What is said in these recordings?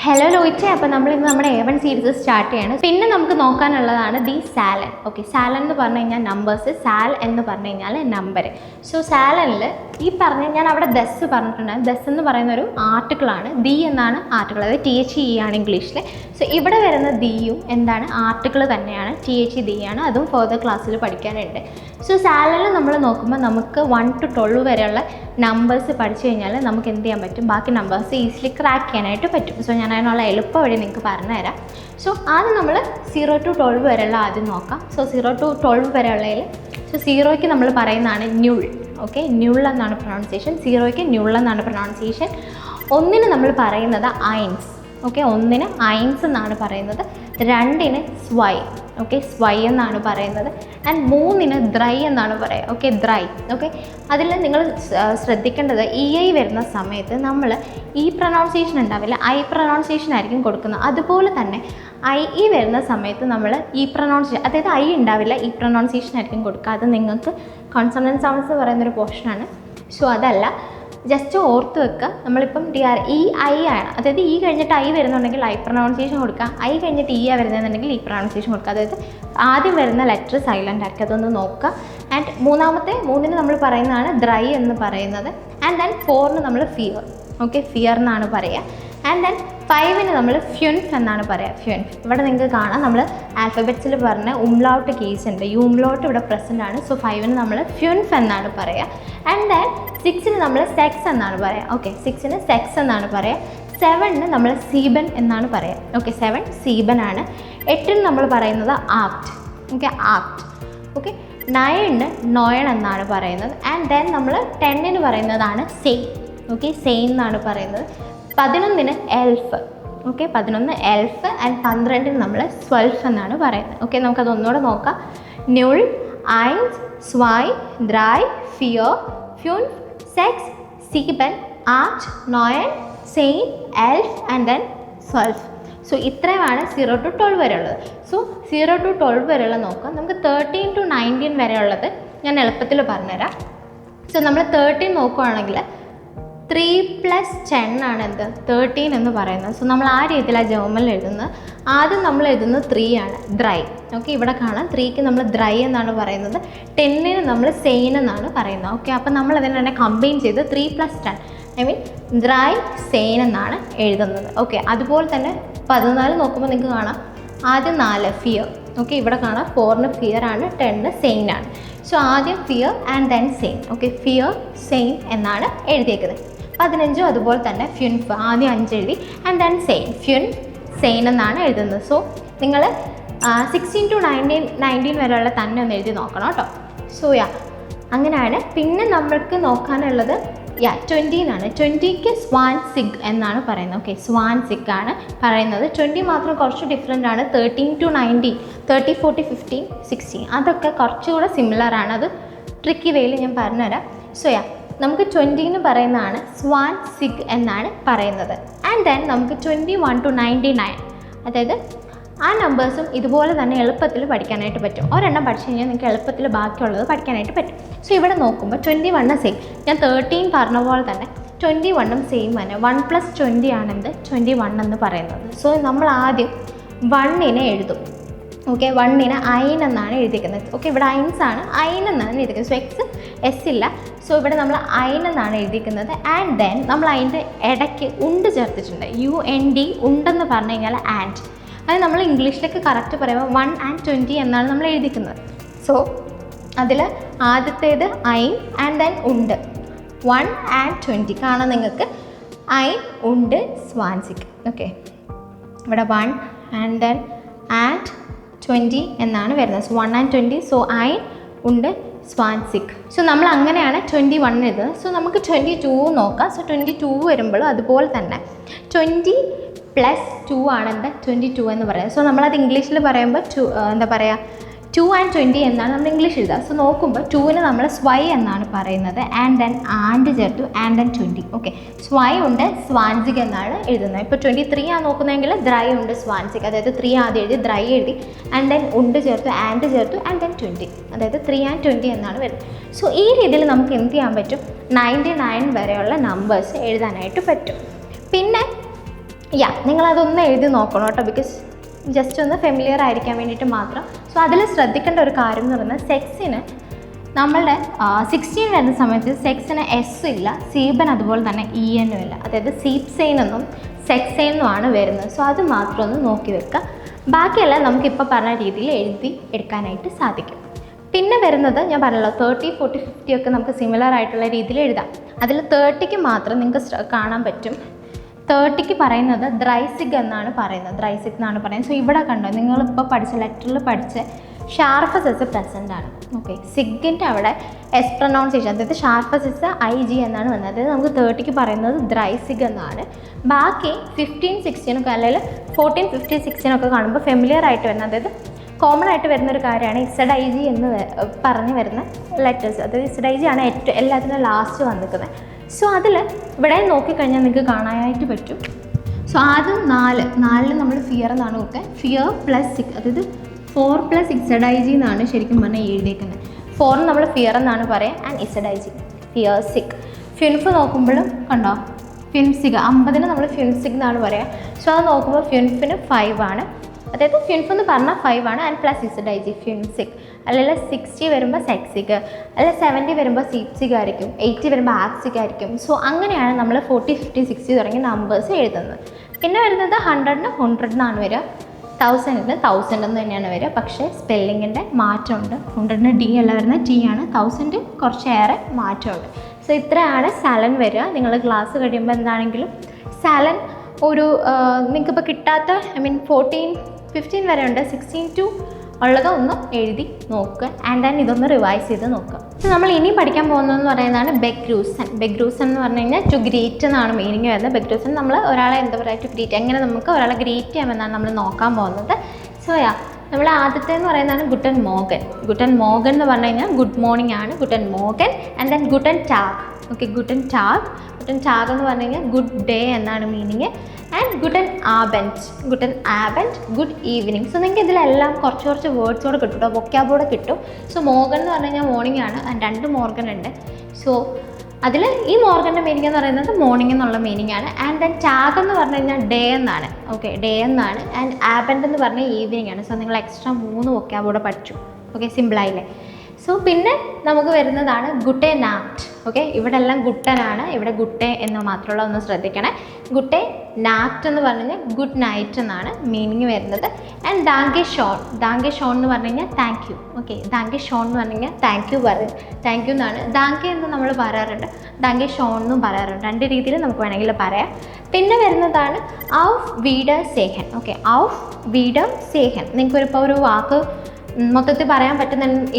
Hello ലോയിച്ചേ, അപ്പോൾ നമ്മളിന്ന് നമ്മുടെ A1 സീരീസ് സ്റ്റാർട്ട് ചെയ്യാണ്. പിന്നെ നമുക്ക് നോക്കാനുള്ളതാണ് ദി സാലൻ. ഓക്കെ, സാലൻ എന്ന് പറഞ്ഞു കഴിഞ്ഞാൽ നമ്പേഴ്സ്, സാൽ എന്ന് പറഞ്ഞു കഴിഞ്ഞാൽ നമ്പർ. സോ സാലനിൽ ഈ പറഞ്ഞ ഞാൻ അവിടെ ദസ് പറഞ്ഞിട്ടുണ്ടായിരുന്നു. ദസ് എന്ന് പറയുന്ന ഒരു ആർട്ടിക്കിളാണ്. ദി എന്നാണ് ആർട്ടിക്കിൾ, അതായത് THE ആണ് ഇംഗ്ലീഷിൽ. സോ ഇവിടെ വരുന്ന ദിയും എന്താണ്, ആർട്ടിക്കിൾ തന്നെയാണ്, THE ദി ആണ്. അതും ഫർദർ ക്ലാസ്സിൽ പഠിക്കാനുണ്ട്. സോ സാലനിൽ നമ്മൾ നോക്കുമ്പോൾ നമുക്ക് 1 to 12 വരെയുള്ള നമ്പേഴ്സ് പഠിച്ചു കഴിഞ്ഞാൽ നമുക്ക് എന്ത് ചെയ്യാൻ പറ്റും, ബാക്കി നമ്പേഴ്സ് ഈസിലി ക്രാക്ക് ചെയ്യാനായിട്ട് പറ്റും. സോ ഞാൻ അതിനുള്ള എളുപ്പ വഴി നിങ്ങൾക്ക് പറഞ്ഞുതരാം. സോ ആദ്യം നമ്മൾ 0 to 12 വരെയുള്ള ആദ്യം നോക്കാം. സോ 0 to 12 വരെയുള്ളതിൽ സോ 0യ്ക്ക് നമ്മൾ പറയുന്നതാണ് ന്യൂൾ. ഓക്കെ, ന്യൂൾ എന്നാണ് പ്രൊനൗൺസിയേഷൻ. 0യ്ക്ക് ന്യൂൾ എന്നാണ് പ്രൊനൗൺസിയേഷൻ. 1ന് നമ്മൾ പറയുന്നത് ഐൻസ്. ഓക്കെ, 1ന് ഐൻസ് എന്നാണ് പറയുന്നത്. 2ന് സ്വൈ. ഓക്കെ, സ്വൈ എന്നാണ് പറയുന്നത്. ആൻഡ് 3ന് ദ്രൈ എന്നാണ് പറയുക. ഓക്കെ, ദ്രൈ. ഓക്കെ, അതിൽ നിങ്ങൾ ശ്രദ്ധിക്കേണ്ടത് EI വരുന്ന സമയത്ത് നമ്മൾ ഈ പ്രൊനൗൺസിയേഷൻ ഉണ്ടാവില്ല, ഐ പ്രൊനൗൺസിയേഷൻ ആയിരിക്കും കൊടുക്കുന്നത്. അതുപോലെ തന്നെ IE വരുന്ന സമയത്ത് നമ്മൾ ഈ പ്രൊനൗൺസിയേഷൻ, അതായത് ഐ ഉണ്ടാവില്ല, ഈ പ്രൊനൗൺസിയേഷൻ ആയിരിക്കും കൊടുക്കുക. അത് നിങ്ങൾക്ക് കോൺസണൻറ്റ് സൗണ്ട്സ് പറയുന്നൊരു പോർഷനാണ്. സോ അതല്ല, ജസ്റ്റ് ഓർത്ത് വെക്കുക. നമ്മളിപ്പം ഈ ഐ ആണ്, അതായത് ഈ കഴിഞ്ഞിട്ട് ഐ വരുന്നുണ്ടെങ്കിൽ ഐ പ്രൊനൗൺസിയേഷൻ കൊടുക്കുക, ഐ കഴിഞ്ഞിട്ട് ഈ ആ വരുന്നതെന്നുണ്ടെങ്കിൽ ഈ പ്രൊനൗൺസിയേഷൻ കൊടുക്കുക. അതായത് ആദ്യം വരുന്ന ലെറ്റർ സൈലൻ്റ് ആക്കി അതൊന്ന് നോക്കുക. ആൻഡ് 3ന് നമ്മൾ പറയുന്നതാണ് ദ്രൈ എന്ന് പറയുന്നത്. ആൻഡ് ദെൻ 4ന് നമ്മൾ ഫിയർ. ഓക്കെ, ഫിയർ എന്നാണ് പറയുക. ആൻഡ് ദെൻ 5ന് നമ്മൾ ഫ്യുൻഫ് എന്നാണ് പറയുക. ഫ്യുൻഫ് ഇവിടെ നിങ്ങൾക്ക് കാണാം, നമ്മൾ ആൽഫബറ്റ്സിൽ പറഞ്ഞ ഉംലൗട്ട് കേസ് ഉണ്ട്, യുംലൗട്ട് ഇവിടെ പ്രസൻ്റ് ആണ്. സോ 5ന് നമ്മൾ ഫ്യുൻഫ് എന്നാണ് പറയുക. ആൻഡ് ദെൻ 6ന് നമ്മൾ സെക്സ് എന്നാണ് പറയുക. ഓക്കെ, 6ന് സെക്സ് എന്നാണ് പറയുക. 7ന് നമ്മൾ സീബൻ എന്നാണ് പറയുക. ഓക്കെ, 7 സീബൻ ആണ്. 8ന് നമ്മൾ പറയുന്നത് ആപ്റ്റ്. Okay, apt. ഓക്കെ, 9ന് നോയൺ എന്നാണ് പറയുന്നത്. ആൻഡ് ദെൻ നമ്മൾ 10ന് പറയുന്നതാണ് സെയിൻ. ഓക്കെ, സെയിൻ എന്നാണ് പറയുന്നത്. 11ന് എൽഫ്. ഓക്കെ, 11 എൽഫ്. ആൻഡ് 12ന് നമ്മൾ സ്വൽഫ് എന്നാണ് പറയുന്നത്. ഓക്കെ, നമുക്കതൊന്നുകൂടെ നോക്കാം. ന്യൂൾ, ഐൻസ്, സ്വൈ, ദ്രൈ, ഫിയർ, ഫ്യുൻഫ്, സെക്സ്, സീബൻ, ആർച്ച്, നോയൻ, സെയിൻ, എൽഫ് ആൻഡ് ദെൻ സ്വൽഫ്. സോ ഇത്രയുമാണ് 0 to 12 വരെയുള്ളത്. സോ 0 to 12 വരെയുള്ള നോക്കാം. നമുക്ക് 13 to 19 വരെയുള്ളത് ഞാൻ എളുപ്പത്തിൽ പറഞ്ഞുതരാം. സോ നമ്മൾ 13 നോക്കുകയാണെങ്കിൽ 3 + 10 ആണ് എന്ത് 13 എന്ന് പറയുന്നത്. സോ നമ്മൾ ആ രീതിയിലാണ് ജേർമനിൽ എഴുതുന്നത്. ആദ്യം നമ്മൾ എഴുതുന്നത് 3 ആണ്, ദ്രൈ. ഓക്കെ, ഇവിടെ കാണാം 3ക്ക് നമ്മൾ ദ്രൈ എന്നാണ് പറയുന്നത്. 10ന് നമ്മൾ സെയിൻ എന്നാണ് പറയുന്നത്. ഓക്കെ, അപ്പോൾ നമ്മൾ അതിനെ തന്നെ കമ്പൈൻ ചെയ്ത് 3 + 10 ഐ മീൻ ദ്രൈ, സെയിൻ എന്നാണ് എഴുതുന്നത്. ഓക്കെ, അതുപോലെ തന്നെ 14 നോക്കുമ്പോൾ നിങ്ങൾക്ക് കാണാം, ആദ്യം 4 ഫിയർ. ഓക്കെ, ഇവിടെ കാണാം 4ന് ഫിയർ ആണ്, 10ന് സെയിൻ ആണ്. സോ ആദ്യം ഫിയർ ആൻഡ് ദെൻ സെയിൻ. ഓക്കെ, ഫിയർ, സെയിൻ എന്നാണ് എഴുതിയേക്കുന്നത്. 15 അതുപോലെ തന്നെ ഫ്യുൻഫ്, ആദ്യം 5 എഴുതി ആൻഡ് ദെൻ സെയിൻ, ഫ്യുൻ, സെയിൻ എന്നാണ് എഴുതുന്നത്. സോ നിങ്ങൾ 16 to 19 വരെയുള്ള തന്നെ ഒന്ന് എഴുതി നോക്കണം കേട്ടോ. സോ അങ്ങനെയാണ്. പിന്നെ നമ്മൾക്ക് നോക്കാനുള്ളത് 20 എന്നാണ്. 20ക്ക് സ്വാൻ സിഗ് എന്നാണ് പറയുന്നത്. ഓക്കെ, സ്വാൻ സിഗ് ആണ് പറയുന്നത്. 20 മാത്രം കുറച്ച് ഡിഫറെൻ്റ് ആണ്. 13 to 19, 30, 40, 15, 16 അതൊക്കെ കുറച്ചുകൂടെ സിമിലർ ആണ്. അത് ട്രിക്കി വേയിൽ ഞാൻ പറഞ്ഞുതരാം. സോ നമുക്ക് 20ന് പറയുന്നതാണ് സ്വാൻ സിഗ് എന്നാണ് പറയുന്നത്. ആൻഡ് ദെൻ നമുക്ക് 21 to 99, അതായത് ആ നമ്പേഴ്സും ഇതുപോലെ തന്നെ എളുപ്പത്തിൽ പഠിക്കാനായിട്ട് പറ്റും. ഒരെണ്ണം പഠിച്ചു കഴിഞ്ഞാൽ നിങ്ങൾക്ക് എളുപ്പത്തിൽ ബാക്കിയുള്ളത് പഠിക്കാനായിട്ട് പറ്റും. സോ ഇവിടെ നോക്കുമ്പോൾ 21 സെയിം, ഞാൻ 13 പറഞ്ഞ പോലെ തന്നെ 21 സെയിം തന്നെ. 1 + 20 ആണെന്ത് 21 എന്ന് പറയുന്നത്. സോ നമ്മൾ ആദ്യം 1നെ എഴുതും. ഓക്കെ, 1ന് ഐൻ എന്നാണ് എഴുതിയിരിക്കുന്നത്. ഓക്കെ, ഇവിടെ ഐൻസ് ആണ്, ഐൻ എന്നാണ് എഴുതിയിരിക്കുന്നത്. സോ എക്സ് എസ് ഇല്ല. സോ ഇവിടെ നമ്മൾ ഐൻ എന്നാണ് എഴുതിയിരിക്കുന്നത്. ആൻഡ് ദെൻ നമ്മൾ അതിൻ്റെ ഇടയ്ക്ക് ഉണ്ട് ചേർത്തിട്ടുണ്ട്, UND, ഉണ്ടെന്ന് പറഞ്ഞു കഴിഞ്ഞാൽ ആൻഡ്. അത് നമ്മൾ ഇംഗ്ലീഷിലേക്ക് കറക്റ്റ് പറയുമ്പോൾ 1 and 20 എന്നാണ് നമ്മൾ എഴുതിക്കുന്നത്. സോ അതിൽ ആദ്യത്തേത് ഐൻ ആൻഡ് ദെൻ ഉണ്ട്. 1 and 20 കാണാം നിങ്ങൾക്ക്, ഐൻ, ഉണ്ട്, സ്വാൻസിക്. ഓക്കെ, ഇവിടെ 1 and then ആൻഡ് 20 എന്നാണ് വരുന്നത്. So 1 and 20. സോ ഐൻ, ഉണ്ട്, സ്വാൻസിക്. സോ നമ്മൾ അങ്ങനെയാണ് 21 എഴുതുന്നത്. സോ നമുക്ക് 22 നോക്കാം. സോ 22 വരുമ്പോഴും അതുപോലെ തന്നെ 20 + 2 ആണ് എന്താ 22 എന്ന് പറയുന്നത്. സോ നമ്മളത് ഇംഗ്ലീഷിൽ പറയുമ്പോൾ എന്താ പറയുക, 2 and 20 എന്നാണ് നമ്മൾ ഇംഗ്ലീഷ് എഴുതുക. സോ നോക്കുമ്പോൾ 2ന് നമ്മൾ സ്വൈ എന്നാണ് പറയുന്നത്. ആൻഡ് ദെൻ ആൻഡ് ചേർത്തു, ആൻഡ് ദെൻ 20. ഓക്കെ, സ്വൈ ഉണ്ട്, സ്വാൻസിക് എന്നാണ് എഴുതുന്നത്. ഇപ്പോൾ 23 ആണ് നോക്കുന്നതെങ്കിൽ ദ്രൈ, ഉണ്ട്, സ്വാൻസിക്. അതായത് 3 ആദ്യം എഴുതി, ദ്രൈ എഴുതി, ആൻഡ് ദെൻ ഉണ്ട് ചേർത്തു, ആൻഡ് ദെൻ 20. അതായത് 3 and 20 എന്നാണ് വരുന്നത്. സോ ഈ രീതിയിൽ നമുക്ക് എന്ത് ചെയ്യാൻ പറ്റും, 99 വരെയുള്ള നമ്പേഴ്സ് എഴുതാനായിട്ട് പറ്റും. പിന്നെ നിങ്ങളതൊന്ന് എഴുതി നോക്കണം കേട്ടോ, ബിക്കോസ് ജസ്റ്റ് ഒന്ന് ഫെമിലിയർ ആയിരിക്കാൻ വേണ്ടിയിട്ട് മാത്രം. സോ അതിൽ ശ്രദ്ധിക്കേണ്ട ഒരു കാര്യം എന്ന് പറയുന്നത് സെക്സിന് നമ്മളുടെ 16 വരുന്ന സമയത്ത് സെക്സിന് എസ് ഇല്ല, സീബൻ അതുപോലെ തന്നെ എന്നും ഇല്ല. അതായത് സീപ്സെയിൻ എന്നും സെക്സെയിൻ എന്നുമാണ് വരുന്നത്. സോ അത് മാത്രം ഒന്ന് നോക്കി വെക്കുക. ബാക്കിയെല്ലാം നമുക്കിപ്പോൾ പറഞ്ഞ രീതിയിൽ എഴുതി എടുക്കാനായിട്ട് സാധിക്കും. പിന്നെ വരുന്നത് ഞാൻ പറഞ്ഞല്ലോ 30, 40, 50 ഒക്കെ നമുക്ക് സിമിലർ ആയിട്ടുള്ള രീതിയിൽ എഴുതാം. അതിൽ 30ക്ക് മാത്രം നിങ്ങൾക്ക് കാണാൻ പറ്റും. 30ക്ക് പറയുന്നത് ദ്രൈസിക് എന്നാണ് പറയുന്നത്, ദ്രൈസിക് എന്നാണ് പറയുന്നത്. സോ ഇവിടെ കണ്ടോ, നിങ്ങളിപ്പോൾ പഠിച്ച ലെറ്ററിൽ പഠിച്ച ഷാർഫസ് എസ് പ്രസൻ്റ് ആണ്. ഓക്കെ, സിഗിൻ്റെ അവിടെ എസ് പ്രൊനൗൺസിയേഷൻ, അതായത് ഷാർഫസ് എസ് IG എന്നാണ് വന്നത്. അതായത് നമുക്ക് 30ക്ക് പറയുന്നത് ദ്രൈസിക് എന്നാണ്. ബാക്കി 15, 16 ഒക്കെ അല്ലെങ്കിൽ 14, 15, 16 ഒക്കെ കാണുമ്പോൾ ഫെമിലിയർ ആയിട്ട് വരുന്നത്, അതായത് കോമൺ ആയിട്ട് വരുന്നൊരു കാര്യമാണ് ZIG എന്ന് പറഞ്ഞ് വരുന്ന ലെറ്റേഴ്സ്. അതായത് ZIG ആണ് ഏറ്റവും എല്ലാത്തിനും ലാസ്റ്റ് വന്നിരിക്കുന്നത്. സോ അതിൽ ഇവിടെ നോക്കിക്കഴിഞ്ഞാൽ നിങ്ങൾക്ക് കാണാനായിട്ട് പറ്റും. സോ ആദ്യം 4 നമ്മൾ ഫിയർ എന്നാണ് കൊടുക്കുക. ഫിയർ പ്ലസ് 6, അതായത് 4 + 6 ZIG എന്നാണ് ശരിക്കും പറഞ്ഞാൽ എഴുതിയേക്കുന്നത്. 4 നമ്മൾ ഫിയർ എന്നാണ് പറയുക, ആൻഡ് ZIG ഫിയർ സിക്. ഫിൻഫ് നോക്കുമ്പോഴും കണ്ടോ, ഫിൻസിക് 50 നമ്മൾ ഫിൻസിക് എന്നാണ് പറയുക. സോ അത് നോക്കുമ്പോൾ ഫിൻഫിന് 5 ആണ്, അതായത് ഫിൻഫ് എന്ന് പറഞ്ഞാൽ 5 ആണ്, ആൻഡ് പ്ലസ് ZIG ഫിൻസിക്. അല്ലെങ്കിൽ 60 വരുമ്പോൾ സെക്സിക്, അല്ലെങ്കിൽ 70 വരുമ്പോൾ സീപ്സിക് ആയിരിക്കും, 80 വരുമ്പോൾ ആക്സിക് ആയിരിക്കും. സോ അങ്ങനെയാണ് നമ്മൾ 40, 50, 60 തുടങ്ങിയ നമ്പേഴ്സ് എഴുതുന്നത്. പിന്നെ വരുന്നത് 100ന് 100 എന്നാണ് വരിക, 1000ന് 1000 എന്ന് തന്നെയാണ് വരിക. പക്ഷേ സ്പെല്ലിങ്ങിൻ്റെ മാറ്റമുണ്ട്. 100ന് D അല്ല വരുന്നത്, T ആണ്. 1000 കുറച്ചേറെ മാറ്റമുണ്ട്. സോ ഇത്രയാണ് സാലൻ വരിക. നിങ്ങൾ ക്ലാസ് കഴിയുമ്പോൾ എന്താണെങ്കിലും സാലൻ ഒരു നിങ്ങൾക്കിപ്പോൾ കിട്ടാത്ത 14, 15 വരെ ഉണ്ട്, 16 to ഉള്ളത് ഒന്ന് എഴുതി നോക്കുക. ആൻഡ് ദെൻ ഇതൊന്ന് റിവൈസ് ചെയ്ത് നോക്കുക. സോ നമ്മൾ ഇനി പഠിക്കാൻ പോകുന്നതെന്ന് പറയുന്നതാണ് ബെഗ്രൂസൻ. ബെഗ്രൂസൻ എന്ന് പറഞ്ഞു കഴിഞ്ഞാൽ ടു ഗ്രീറ്റ് എന്നാണ് മീനിങ് വരുന്നത്. ബെഗ്രൂസൻ നമ്മൾ ഒരാളെ എന്താ പറയുക, ടു ഗ്രീറ്റ്, എങ്ങനെ നമുക്ക് ഒരാളെ ഗ്രീറ്റ് ചെയ്യാമെന്നാണ് നമ്മൾ നോക്കാൻ പോകുന്നത്. സോ നമ്മൾ ആദ്യത്തെ എന്ന് പറയുന്നതാണ് ഗുട്ടൻ മോർഗൻ. ഗുട്ടൻ മോർഗൻ എന്ന് പറഞ്ഞു കഴിഞ്ഞാൽ ഗുഡ് മോർണിംഗ് ആണ്, ഗുട്ടൻ മോർഗൻ. ആൻഡ് ദെൻ ഗുട്ടൻ ടാഗ്. ഓക്കെ, ഗുട്ടൻ ടാഗ്. ഗുട്ടൻ ടാഗ് എന്ന് പറഞ്ഞു കഴിഞ്ഞാൽ ഗുഡ് ഡേ എന്നാണ് മീനിങ്. ആൻഡ് ഗുട്ടൻ ആബൻറ്റ്, ഗുഡ് ഈവനിങ്. സോ നിങ്ങൾക്ക് ഇതിലെല്ലാം കുറച്ച് വേർഡ്സോടെ കിട്ടും കേട്ടോ, വൊക്കാബോടെ കിട്ടും. സോ മോർഗൻ എന്ന് പറഞ്ഞു കഴിഞ്ഞാൽ മോർണിംഗ് ആണ്, ആൻഡ് 2 മോർഗൻ ഉണ്ട്. സോ അതിൽ ഈ മോർഗൻ്റെ മീനിങ് എന്ന് പറയുന്നത് മോർണിംഗ് എന്നുള്ള മീനിങ് ആണ്. ആൻഡ് ദെൻ ടാഗ് എന്ന് പറഞ്ഞു കഴിഞ്ഞാൽ ഡേ എന്നാണ്. ഓക്കെ, ഡേ എന്നാണ്. ആൻഡ് ആബൻറ്റ് എന്ന് പറഞ്ഞാൽ ഈവനിങ് ആണ്. സോ നിങ്ങൾ എക്സ്ട്രാ 3 വൊക്കാബോടെ പഠിച്ചു. ഓക്കെ, സിമ്പിളായില്ലേ? സോ പിന്നെ നമുക്ക് വരുന്നതാണ് ഗുട്ടെ നാക്ട്. ഓക്കെ, ഇവിടെ എല്ലാം ഗുട്ടനാണ്, ഇവിടെ ഗുട്ടെ എന്ന് മാത്രമുള്ള ഒന്ന് ശ്രദ്ധിക്കണേ. ഗുട്ടെ നാക്ട് എന്ന് പറഞ്ഞു കഴിഞ്ഞാൽ ഗുഡ് നൈറ്റ് എന്നാണ് മീനിങ് വരുന്നത്. ആൻഡ് ദാങ്കെ ഷോൺ എന്ന് പറഞ്ഞു കഴിഞ്ഞാൽ താങ്ക് യു. ഓക്കെ, ദാങ്കെ ഷോൺ എന്ന് പറഞ്ഞു കഴിഞ്ഞാൽ താങ്ക് യു എന്നാണ്. ദാങ്കെ എന്ന് നമ്മൾ പറയാറുണ്ട്, ദാങ്കെ ഷോൺ എന്നും പറയാറുണ്ട്. 2 രീതിയിൽ നമുക്ക് വേണമെങ്കിൽ പറയാം. പിന്നെ വരുന്നതാണ് ഔഫ് വീഡർ സേഹൻ. ഓക്കെ, ഔഫ് വീഡർ സേഹൻ. നിങ്ങൾക്കൊരിപ്പോൾ ഒരു വാക്ക് മൊത്തത്തിൽ പറയാൻ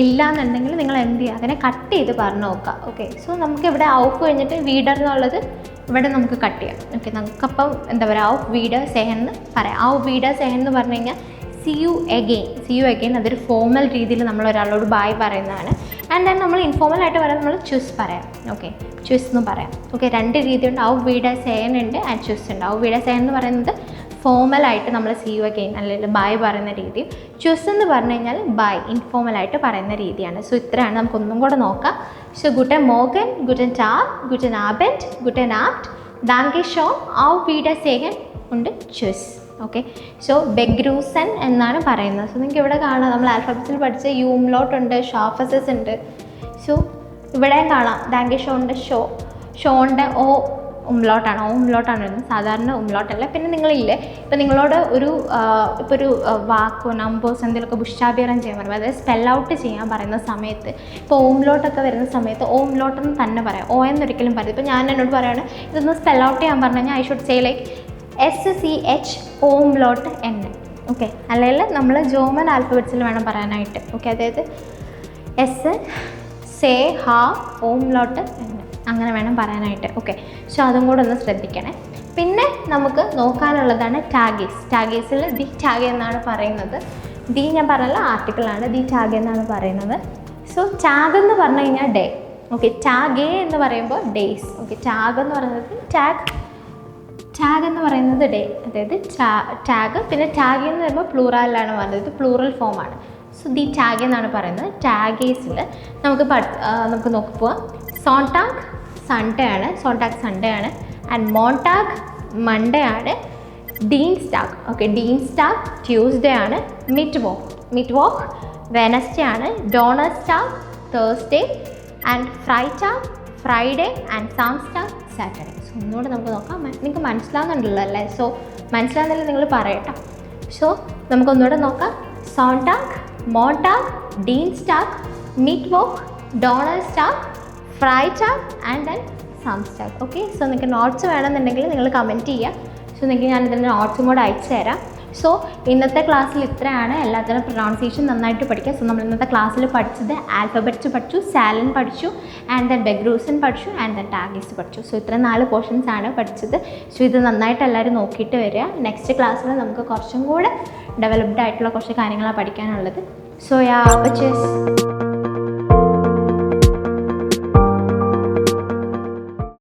ഇല്ല എന്നുണ്ടെങ്കിൽ നിങ്ങൾ എന്ത് ചെയ്യുക, അതിനെ കട്ട് ചെയ്ത് പറഞ്ഞു നോക്കുക. ഓക്കെ, സോ നമുക്കിവിടെ ഔഫ് കഴിഞ്ഞിട്ട് വീഡർ എന്നുള്ളത് ഇവിടെ നമുക്ക് കട്ട് ചെയ്യാം. ഓക്കെ, നമുക്കപ്പം എന്താ പറയുക, ഔഫ് വീഡർ സെഹൻ എന്ന് പറയാം. ഔഫ് വീഡർ സെഹൻ എന്ന് പറഞ്ഞു കഴിഞ്ഞാൽ സി യു അഗെയിൻ. അതൊരു ഫോർമൽ രീതിയിൽ നമ്മൾ ഒരാളോട് ബായ് പറയുന്നതാണ്. ആൻഡ് ദെൻ നമ്മൾ ഇൻഫോർമലായിട്ട് പറയാം, നമ്മൾ ചുസ് പറയാം. ഓക്കെ, ചുസ് എന്ന് പറയാം. ഓക്കെ, 2 രീതിയുണ്ട്. ഔഫ് വീഡർ സെഹൻ ഉണ്ട്, ആൻഡ് ചുസ് ഉണ്ട്. ഔഫ് വീഡർ സെഹൻ എന്ന് പറയുന്നത് ഫോർമലായിട്ട് നമ്മൾ സി യു അഗെയിൻ അല്ലെങ്കിൽ ബായ് പറയുന്ന രീതി. ചുസ് എന്ന് പറഞ്ഞു കഴിഞ്ഞാൽ ബായ് ഇൻഫോർമലായിട്ട് പറയുന്ന രീതിയാണ്. സോ ഇത്രയാണ്, നമുക്കൊന്നും കൂടെ നോക്കാം. സോ ഗുട്ടൻ മോർഗൻ, ഗുട്ടൻ ടാഗ്, ഗുട്ടൻ ആബൻറ്റ്, ഗുട്ടൻ ആക്ട്, ദാങ്കെ ഷോൺ, ഔഫ് വീഡർ സെഹൻ ഉണ്ട്, ചുസ്. ഓക്കെ, സോ ബെഗ്രൂസൻ എന്നാണ് പറയുന്നത്. സോ നിങ്ങൾക്ക് ഇവിടെ കാണാം, നമ്മൾ ആൽഫബറ്റ്സിൽ പഠിച്ച യൂംലോട്ട് ഉണ്ട്, ഷാഫസസ് ഉണ്ട്. സോ ഇവിടെയും കാണാം ദാങ്കെ ഷോണിൻ്റെ ഷോണിൻ്റെ ഉംലോട്ടാണ് വരുന്നത്, സാധാരണ ഉംലോട്ടല്ല. പിന്നെ നിങ്ങളില്ലേ, ഇപ്പോൾ നിങ്ങളോട് ഒരു വാക്കോ നമ്പേഴ്സ് എന്തെങ്കിലുമൊക്കെ ബുഷാബിയറൻ ചെയ്യാൻ പറയുമ്പോൾ, അതായത് സ്പെൽ ഔട്ട് ചെയ്യാൻ പറയുന്ന സമയത്ത്, ഇപ്പോൾ ഓംലോട്ടൊക്കെ വരുന്ന സമയത്ത് ഓംലോട്ടെന്ന് തന്നെ പറയാം, ഓ എന്നൊരിക്കലും പറയും. ഇപ്പോൾ ഞാൻ എന്നോട് പറയുകയാണ് ഇതൊന്ന് സ്പെൽ ഔട്ട് ചെയ്യാൻ പറഞ്ഞു കഴിഞ്ഞാൽ I should say like SCH ഓംലോട്ട് N. Okay, അല്ലെങ്കിൽ നമ്മൾ ജർമ്മൻ ആൽഫബറ്റ്സിൽ വേണം പറയാനായിട്ട്. ഓക്കെ, അതായത് എസ് സേ ഹാ ഓംലോട്ട് N അങ്ങനെ വേണം പറയാനായിട്ട്. ഓക്കെ, സോ അതും കൂടെ ഒന്ന് ശ്രദ്ധിക്കണേ. പിന്നെ നമുക്ക് നോക്കാനുള്ളതാണ് ടാഗീസ്. ടാഗീസിൽ ദി ടാഗ് എന്നാണ് പറയുന്നത്. ദി ഞാൻ പറഞ്ഞല്ല, ആർട്ടിക്കിളാണ്. ദി ടാഗ് എന്നാണ് പറയുന്നത്. സോ ടാഗ് എന്ന് പറഞ്ഞു കഴിഞ്ഞാൽ ഡേ. ഓക്കെ, ടാഗേ എന്ന് പറയുമ്പോൾ ഡേയ്സ്. ഓക്കെ, ടാഗ് എന്ന് പറയുന്നത് ടാഗ് എന്ന് പറയുന്നത് ഡേ, അതായത് ടാഗ്. പിന്നെ ടാഗ് എന്ന് പറയുമ്പോൾ പ്ലൂറലാണ് പറയുന്നത്, പ്ലൂറൽ ഫോമാണ്. സോ ദി ടാഗ് എന്നാണ് പറയുന്നത്. ടാഗേസിൽ നമുക്ക് നോക്കിപ്പോവാം. സോൺടാഗ് സൺഡേ ആണ്, ആൻഡ് മോൺടാഗ് മൺഡേ ആണ്. ഡീൻ സ്റ്റാക്ക്. ഓക്കെ, ഡീൻ സ്റ്റാക്ക് ട്യൂസ്ഡേ ആണ്. മിറ്റ് വോക്ക് വെനസ്ഡേ ആണ്. ഡോണർസ്റ്റാക്ക് തേഴ്സ്ഡേ ആൻഡ് ഫ്രൈഡേ ആൻഡ് സാംസ്റ്റാക്ക് സാറ്റർഡേ. സോ ഒന്നുകൂടെ നമുക്ക് നോക്കാം. നിങ്ങൾക്ക് മനസ്സിലാകുന്നുണ്ടല്ലോ അല്ലേ? സോ മനസ്സിലാകുന്നില്ല നിങ്ങൾ പറയട്ടോ. സോ നമുക്കൊന്നുകൂടെ നോക്കാം. സോൺടാക്ക്, മോൺടാക്ക്, ഡീൻ സ്റ്റാക്ക്, മിറ്റ് വോക്ക്, ഡോണർസ്റ്റാക്ക്, ഫ്രൈറ്റാക്ക് ആൻഡ് ദെൻ സാംസ്റ്റാക്ക്. ഓക്കെ, സോ നിങ്ങൾക്ക് നോട്ട്സ് വേണമെന്നുണ്ടെങ്കിൽ നിങ്ങൾ കമൻറ്റ് ചെയ്യുക. സോ നിങ്ങൾക്ക് ഞാനിതിൻ്റെ നോട്ട്സും കൂടെ അയച്ചു തരാം. സോ ഇന്നത്തെ ക്ലാസ്സിൽ ഇത്രയാണ്. എല്ലാത്തിനും പ്രൊനൗൺസിയേഷൻ നന്നായിട്ട് പഠിക്കുക. സോ നമ്മൾ ഇന്നത്തെ ക്ലാസ്സിൽ പഠിച്ചത് ആൽഫബറ്റ്സ് പഠിച്ചു, സാലൻ പഠിച്ചു, ആൻഡ് ദെൻ ബെഗ്രൂസൻ പഠിച്ചു, ആൻഡ് ദെൻ ടാഗീസ് പഠിച്ചു. സോ ഇത്ര 4 പോർഷൻസ് ആണ് പഠിച്ചത്. സോ ഇത് നന്നായിട്ട് എല്ലാവരും നോക്കിയിട്ട് വരിക. നെക്സ്റ്റ് ക്ലാസ്സിൽ നമുക്ക് കുറച്ചും കൂടെ ഡെവലപ്ഡ് ആയിട്ടുള്ള കുറച്ച് കാര്യങ്ങളാണ് പഠിക്കാനുള്ളത്. So yeah,